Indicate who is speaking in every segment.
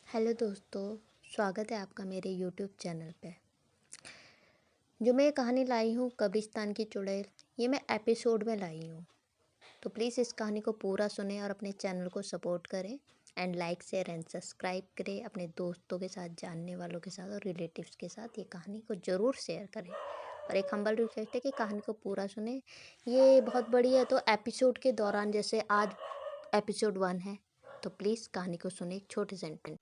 Speaker 1: Hello दोस्तों, स्वागत है आपका मेरे यूट्यूब चैनल पे। जो मैं ये कहानी लाई हूँ कब्रिस्तान की चुड़ैल, ये मैं एपिसोड में लाई हूँ। तो प्लीज़ इस कहानी को पूरा सुने और अपने चैनल को सपोर्ट करें and like share and subscribe करें। अपने दोस्तों के साथ, जानने वालों के साथ और रिलेटिव्स के साथ ये कहानी को ज़रूर शेयर करें। और एक हम्बल रिक्वेस्ट है कि कहानी को पूरा सुने। ये बहुत बड़ी है तो एपिसोड के दौरान, जैसे आज एपिसोड 1 है, तो प्लीज़ कहानी को सुने एक छोटे सेंटेंस।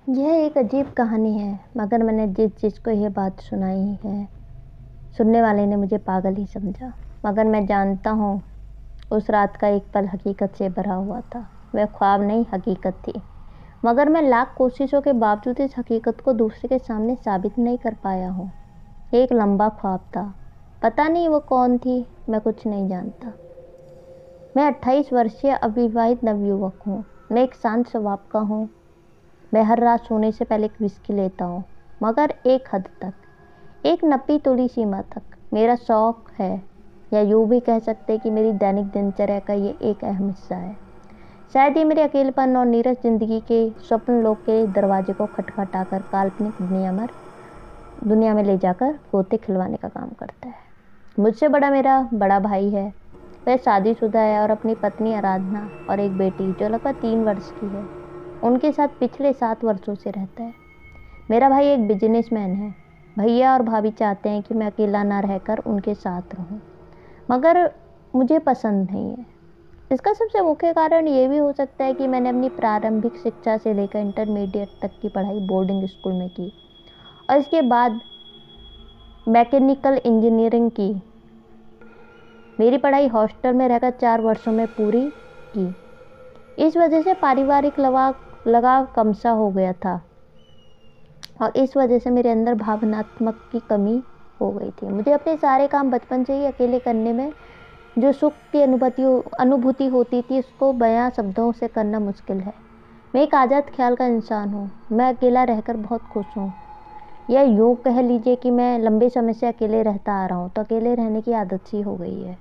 Speaker 1: यह एक अजीब कहानी है, मगर मैंने जिस चीज़ को यह बात सुनाई है, सुनने वाले ने मुझे पागल ही समझा। मगर मैं जानता हूँ उस रात का एक पल हकीकत से भरा हुआ था। वह ख्वाब नहीं, हकीकत थी। मगर मैं लाख कोशिशों के बावजूद इस हकीकत को दूसरे के सामने साबित नहीं कर पाया हूँ। एक लंबा ख्वाब था। पता नहीं वो कौन थी, मैं कुछ नहीं जानता। मैं 28 वर्षीय अविवाहित नवयुवक हूँ। मैं एक शांत स्वभाव का हूँ। मैं हर रात सोने से पहले एक विस्की लेता हूँ, मगर एक हद तक, एक नपी तुली सीमा तक। मेरा शौक है, या यूँ भी कह सकते कि मेरी दैनिक दिनचर्या का ये एक अहम हिस्सा है। शायद ये मेरे अकेलेपन और नीरस जिंदगी के स्वप्न लोक के दरवाजे को खटखटाकर काल्पनिक दुनिया में ले जाकर गोते खिलवाने का काम करता है। मुझसे बड़ा मेरा बड़ा भाई है। वह शादीशुदा है और अपनी पत्नी आराधना और एक बेटी जो लगभग 3 वर्ष की है, उनके साथ पिछले 7 वर्षों से रहता है। मेरा भाई एक बिजनेसमैन है। भैया और भाभी चाहते हैं कि मैं अकेला ना रहकर उनके साथ रहूं, मगर मुझे पसंद नहीं है। इसका सबसे मुख्य कारण ये भी हो सकता है कि मैंने अपनी प्रारंभिक शिक्षा से लेकर इंटरमीडिएट तक की पढ़ाई बोर्डिंग स्कूल में की और इसके बाद मैकेनिकल इंजीनियरिंग की। मेरी पढ़ाई हॉस्टल में रहकर 4 वर्षों में पूरी की। इस वजह से पारिवारिक लगाव कमसा हो गया था और इस वजह से मेरे अंदर भावनात्मक की कमी हो गई थी। मुझे अपने सारे काम बचपन से ही अकेले करने में जो सुख की अनुभूति होती थी, उसको बयां शब्दों से करना मुश्किल है। मैं एक आज़ाद ख्याल का इंसान हूँ। मैं अकेला रहकर बहुत खुश हूँ, या यूँ कह लीजिए कि मैं लंबे समय से अकेले रहता आ रहा हूँ, तो अकेले रहने की आदत सी हो गई है।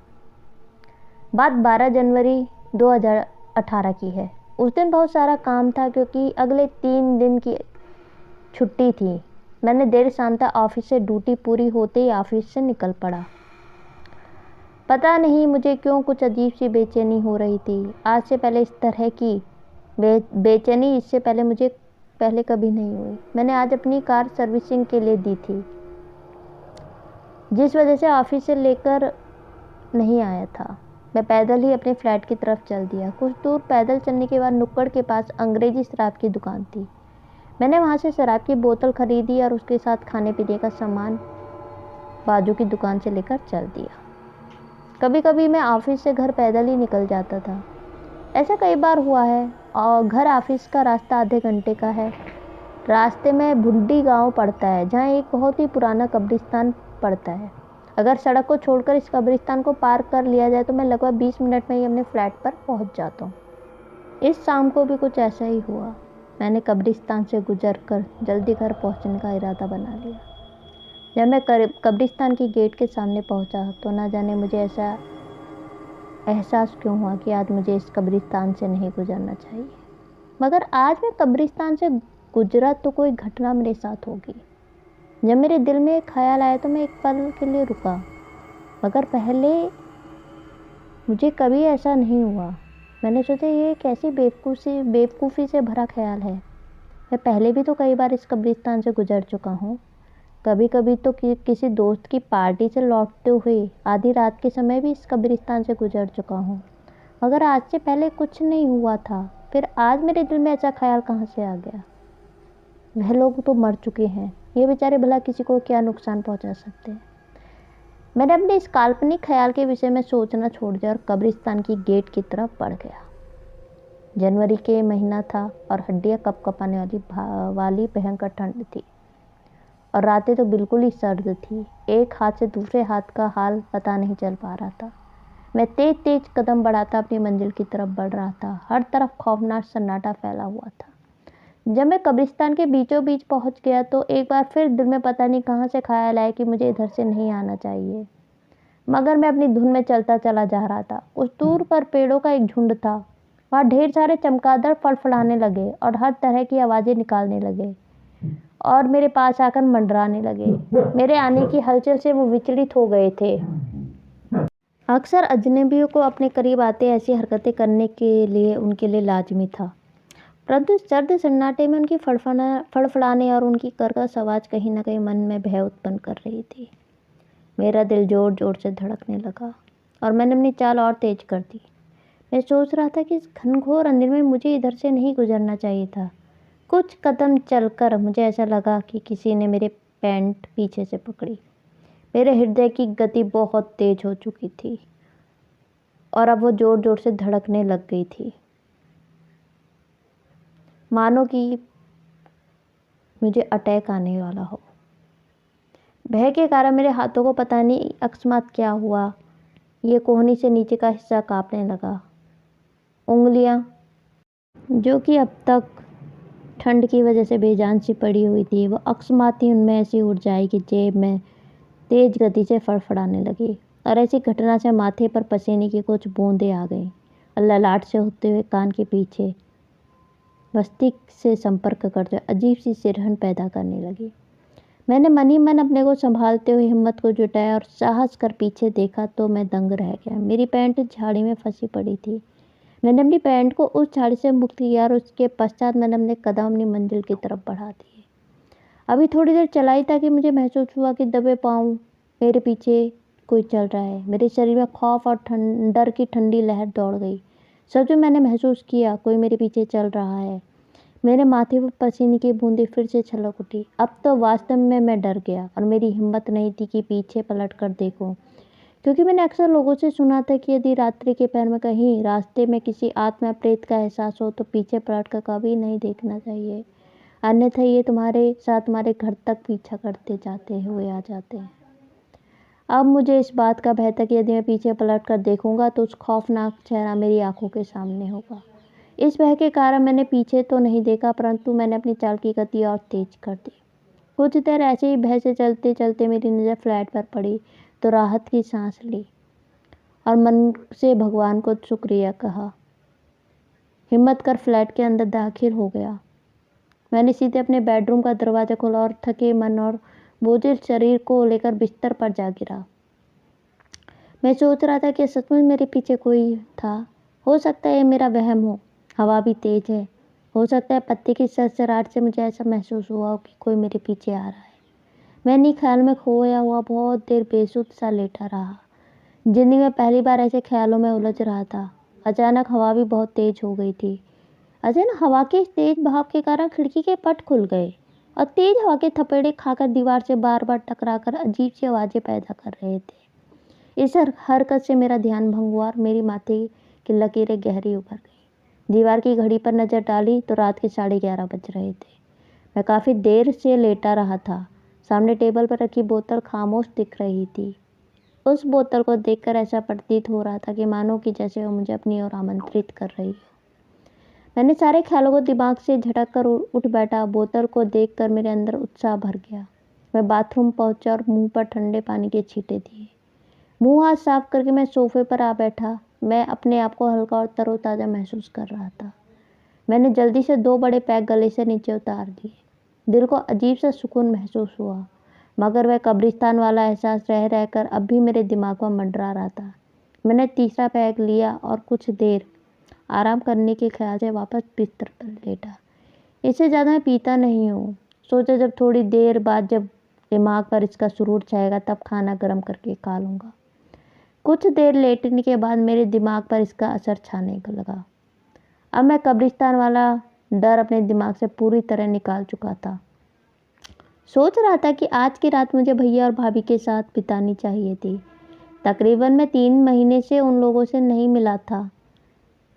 Speaker 1: बात 12 जनवरी 2018 की है। उस दिन बहुत सारा काम था क्योंकि अगले 3 दिन की छुट्टी थी। मैंने देर शाम तक ऑफिस से ड्यूटी पूरी होते ही ऑफिस से निकल पड़ा। पता नहीं मुझे क्यों कुछ अजीब सी बेचैनी हो रही थी। आज से पहले इस तरह की बेचैनी इससे पहले मुझे कभी नहीं हुई। मैंने आज अपनी कार सर्विसिंग के लिए दी थी, जिस वजह से ऑफिस से लेकर नहीं आया था। मैं पैदल ही अपने फ्लैट की तरफ चल दिया। कुछ दूर पैदल चलने के बाद नुक्कड़ के पास अंग्रेजी शराब की दुकान थी। मैंने वहाँ से शराब की बोतल खरीदी और उसके साथ खाने पीने का सामान बाजू की दुकान से लेकर चल दिया। कभी कभी मैं ऑफिस से घर पैदल ही निकल जाता था। ऐसा कई बार हुआ है। और घर ऑफिस का रास्ता आधे घंटे का है। रास्ते में भुंडी गांव पड़ता है, जहाँ एक बहुत ही पुराना कब्रिस्तान पड़ता है। अगर सड़क को छोड़कर इस कब्रिस्तान को पार कर लिया जाए तो मैं लगभग 20 मिनट में ही अपने फ्लैट पर पहुंच जाता हूँ। इस शाम को भी कुछ ऐसा ही हुआ। मैंने कब्रिस्तान से गुजरकर जल्दी घर पहुंचने का इरादा बना लिया। जब मैं कब्रिस्तान की गेट के सामने पहुंचा तो ना जाने मुझे ऐसा एहसास क्यों हुआ कि आज मुझे इस कब्रिस्तान से नहीं गुजरना चाहिए। मगर आज मैं कब्रिस्तान से गुजरा तो कोई घटना मेरे साथ होगी। जब मेरे दिल में एक ख्याल आया तो मैं एक पल के लिए रुका, मगर पहले मुझे कभी ऐसा नहीं हुआ। मैंने सोचा ये कैसी बेवकूफ़ी से भरा ख्याल है। मैं पहले भी तो कई बार इस कब्रिस्तान से गुजर चुका हूँ। कभी कभी तो किसी दोस्त की पार्टी से लौटते हुए आधी रात के समय भी इस कब्रिस्तान से गुजर चुका हूँ, मगर आज से पहले कुछ नहीं हुआ था। फिर आज मेरे दिल में ऐसा ख्याल कहाँ से आ गया? वह लोग तो मर चुके हैं, ये बेचारे भला किसी को क्या नुकसान पहुँचा सकते हैं। मैंने अपने इस काल्पनिक ख्याल के विषय में सोचना छोड़ दिया और कब्रिस्तान की गेट की तरफ बढ़ गया। जनवरी के महीना था और हड्डियाँ कपकपाने वाली भयंकर ठंड थी और रातें तो बिल्कुल ही सर्द थी। एक हाथ से दूसरे हाथ का हाल पता नहीं चल पा रहा था। मैं तेज तेज कदम बढ़ाता अपनी मंजिल की तरफ बढ़ रहा था। हर तरफ खौफनाक सन्नाटा फैला हुआ था। जब मैं कब्रिस्तान के बीचों बीच पहुंच गया तो एक बार फिर दिल में पता नहीं कहां से ख्याल आया कि मुझे इधर से नहीं आना चाहिए। मगर मैं अपनी धुन में चलता चला जा रहा था। उस दूर पर पेड़ों का एक झुंड था। वहाँ ढेर सारे चमगादड़ फड़फड़ाने लगे और हर तरह की आवाज़ें निकालने लगे और मेरे पास आकर मंडराने लगे। मेरे आने की हलचल से वो विचलित हो गए थे। अक्सर अजनबियों को अपने करीब आते ऐसी हरकतें करने के लिए उनके लिए लाजमी था, परंतु सर्द सन्नाटे में उनकी फड़फड़ाने और उनकी कर्कश आवाज़ कहीं न कहीं मन में भय उत्पन्न कर रही थी। मेरा दिल जोर जोर से धड़कने लगा और मैंने अपनी चाल और तेज कर दी। मैं सोच रहा था कि इस घनघोर अंधेरे में मुझे इधर से नहीं गुजरना चाहिए था। कुछ कदम चलकर मुझे ऐसा लगा कि किसी ने मेरे पैंट पीछे से पकड़ी। मेरे हृदय की गति बहुत तेज हो चुकी थी और अब वो जोर जोर से धड़कने लग गई थी, मानो कि मुझे अटैक आने वाला हो। भय के कारण मेरे हाथों को पता नहीं अकस्मात क्या हुआ, ये कोहनी से नीचे का हिस्सा कांपने लगा। उंगलियां जो कि अब तक ठंड की वजह से बेजान सी पड़ी हुई थी, वो अकस्मात ही उनमें ऐसी उड़ जाई कि जेब में तेज गति से फड़फड़ाने लगी और ऐसी घटना से माथे पर पसीने की कुछ बूंदें आ गईं और ललाट से होते हुए कान के पीछे मस्तिष्क से संपर्क करते हुए अजीब सी सिरहन पैदा करने लगी। मैंने मन ही मन अपने को संभालते हुए हिम्मत को जुटाया और साहस कर पीछे देखा तो मैं दंग रह गया। मेरी पैंट झाड़ी में फंसी पड़ी थी। मैंने अपनी पैंट को उस झाड़ी से मुक्त किया और उसके पश्चात मैंने अपने कदम अपनी मंजिल की तरफ बढ़ा दिए। अभी थोड़ी देर चलाई ताकि मुझे महसूस हुआ कि दबे पाँव मेरे पीछे कोई चल रहा है। मेरे शरीर में खौफ और डर की ठंडी लहर दौड़ गई। सच में मैंने महसूस किया कोई मेरे पीछे चल रहा है। मेरे माथे पर पसीने की बूंदें फिर से छलक उठी। अब तो वास्तव में मैं डर गया और मेरी हिम्मत नहीं थी कि पीछे पलट कर देखूं, क्योंकि मैंने अक्सर लोगों से सुना था कि यदि रात्रि के पैर में कहीं रास्ते में किसी आत्मा प्रेत का एहसास हो तो पीछे पलट कर कभी नहीं देखना चाहिए, अन्यथा ये तुम्हारे साथ तुम्हारे घर तक पीछा करते जाते हुए आ जाते हैं। अब मुझे इस बात का भय था कि यदि मैं पीछे पलट कर देखूंगा तो उस खौफनाक चेहरा मेरी आंखों के सामने होगा। इस भय के कारण मैंने पीछे तो नहीं देखा, परंतु मैंने अपनी चाल की गति और तेज कर दी। कुछ देर ऐसे ही भय से चलते चलते मेरी नज़र फ्लैट पर पड़ी तो राहत की सांस ली और मन से भगवान को शुक्रिया कहा। हिम्मत कर फ्लैट के अंदर दाखिल हो गया। मैंने सीधे अपने बेडरूम का दरवाज़ा खोला और थके मन और बोझिल शरीर को लेकर बिस्तर पर जा गिरा। मैं सोच रहा था कि सचमुच मेरे पीछे कोई था। हो सकता है ये मेरा वहम हो। हवा भी तेज है। हो सकता है पत्ते की सरसराहट से मुझे ऐसा महसूस हुआ हो कि कोई मेरे पीछे आ रहा है। मैं इन्हीं ख्याल में खोया हुआ बहुत देर बेसुध सा लेटा रहा। जिंदगी में पहली बार ऐसे ख्यालों में उलझ रहा था। अचानक हवा भी बहुत तेज हो गई थी। अचानक हवा के तेज बहाव के कारण खिड़की के पट खुल गए और तेज हवा के थपेड़े खाकर दीवार से बार बार टकराकर अजीब सी आवाज़ें पैदा कर रहे थे। इस हरकत से मेरा ध्यान भंग हुआ और मेरी माथे की लकीरें गहरी उभर गई। दीवार की घड़ी पर नज़र डाली तो रात के 11:30 बज रहे थे। मैं काफ़ी देर से लेटा रहा था। सामने टेबल पर रखी बोतल खामोश दिख रही थी। उस बोतल को देखकर ऐसा प्रतीत हो रहा था कि मानो कि जैसे वो मुझे अपनी ओर आमंत्रित कर रही हो। मैंने सारे ख्यालों को दिमाग से झटक कर उठ बैठा। बोतल को देखकर मेरे अंदर उत्साह भर गया। मैं बाथरूम पहुंचा और मुंह पर ठंडे पानी के छींटे दिए। मुंह हाथ साफ करके मैं सोफे पर आ बैठा। मैं अपने आप को हल्का और तरोताज़ा महसूस कर रहा था। मैंने जल्दी से 2 बड़े पैक गले से नीचे उतार दिए। दिल को अजीब सा सुकून महसूस हुआ, मगर वह कब्रिस्तान वाला एहसास रह रहकर अब भी मेरे दिमाग में मंडरा रहा था। मैंने तीसरा पैक लिया और कुछ देर आराम करने के ख्याल से वापस बिस्तर पर लेटा। इससे ज़्यादा मैं पीता नहीं हूँ। सोचा जब थोड़ी देर बाद जब दिमाग पर इसका सुरूर छाएगा तब खाना गर्म करके खा लूँगा। कुछ देर लेटने के बाद मेरे दिमाग पर इसका असर छाने लगा। अब मैं कब्रिस्तान वाला डर अपने दिमाग से पूरी तरह निकाल चुका था। सोच रहा था कि आज की रात मुझे भैया और भाभी के साथ बितानी चाहिए थी। तकरीबन मैं 3 महीने से उन लोगों से नहीं मिला था।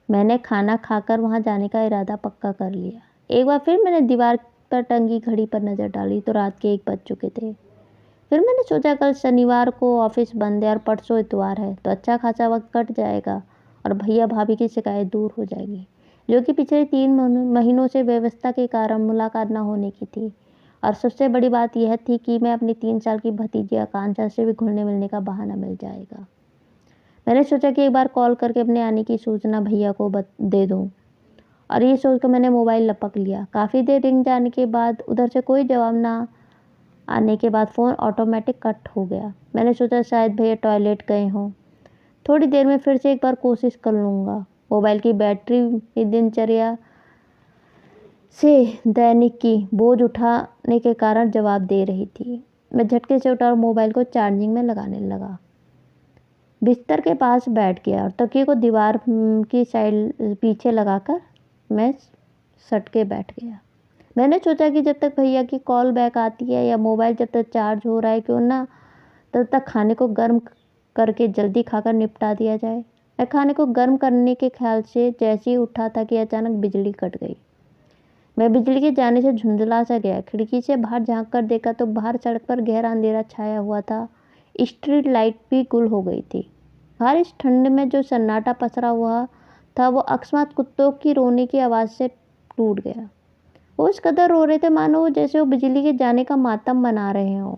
Speaker 1: मैंने खाना खाकर वहां जाने का इरादा पक्का कर लिया। एक बार फिर मैंने दीवार पर टंगी घड़ी पर नज़र डाली तो रात के 1 बज चुके थे। फिर मैंने सोचा कल शनिवार को ऑफिस बंद है और परसों इतवार है तो अच्छा खासा वक्त कट जाएगा और भैया भाभी की शिकायत दूर हो जाएगी, जो कि पिछले 3 महीनों से व्यवस्था के कारण मुलाकात न होने की थी। और सबसे बड़ी बात यह थी कि मैं अपनी 3 साल की भतीजी आकांक्षा से भी घुलने मिलने का बहाना मिल जाएगा। मैंने सोचा कि एक बार कॉल करके अपने आने की सूचना भैया को दे दूँ, और ये सोचकर मैंने मोबाइल लपक लिया। काफ़ी देर रिंग जाने के बाद उधर से कोई जवाब ना आने के बाद फ़ोन ऑटोमेटिक कट हो गया। मैंने सोचा शायद भैया टॉयलेट गए हों। थोड़ी देर में फिर से एक बार कोशिश कर लूँगा। मोबाइल की बैटरी की दिनचर्या से दैनिक की बोझ उठाने के कारण जवाब दे रही थी। मैं झटके से उठा और मोबाइल को चार्जिंग में लगाने लगा। बिस्तर के पास बैठ गया और तकिए को दीवार की साइड पीछे लगाकर मैं सट के बैठ गया। मैंने सोचा कि जब तक भैया की कॉल बैक आती है या मोबाइल जब तक चार्ज हो रहा है, क्यों ना तब तक खाने को गर्म करके जल्दी खाकर निपटा दिया जाए। मैं खाने को गर्म करने के ख्याल से जैसे ही उठा था कि अचानक बिजली कट गई। मैं बिजली के जाने से झुंझला सा गया। खिड़की से बाहर झाँक कर देखा तो बाहर सड़क पर गहरा अंधेरा छाया हुआ था। स्ट्रीट लाइट भी गुल हो गई थी। बाहर इस ठंड में जो सन्नाटा पसरा हुआ था वो अकस्मात कुत्तों की रोने की आवाज़ से टूट गया। वो इस कदर रो रहे थे मानो वो जैसे वो बिजली के जाने का मातम मना रहे हों।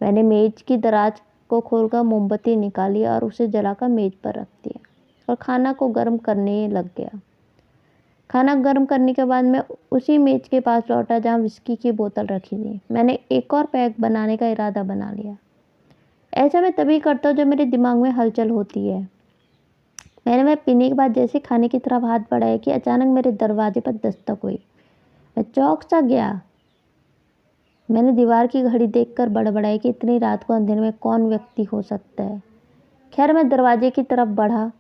Speaker 1: मैंने मेज की दराज को खोलकर मोमबत्ती निकाली और उसे जलाकर मेज पर रख दिया और खाना को गर्म करने लग गया। खाना गर्म करने के बाद मैं उसी मेज के पास लौटा जहाँ विस्की की बोतल रखी थी। मैंने एक और पैक बनाने का इरादा बना लिया। ऐसा मैं तभी करता हूँ जब मेरे दिमाग में हलचल होती है। मैं पीने के बाद जैसे खाने की तरफ हाथ बढ़ाया कि अचानक मेरे दरवाजे पर दस्तक हुई। मैं चौंक सा गया। मैंने दीवार की घड़ी देखकर बड़बड़ाई कि इतनी रात को अंधेरे में कौन व्यक्ति हो सकता है। खैर मैं दरवाजे की तरफ बढ़ा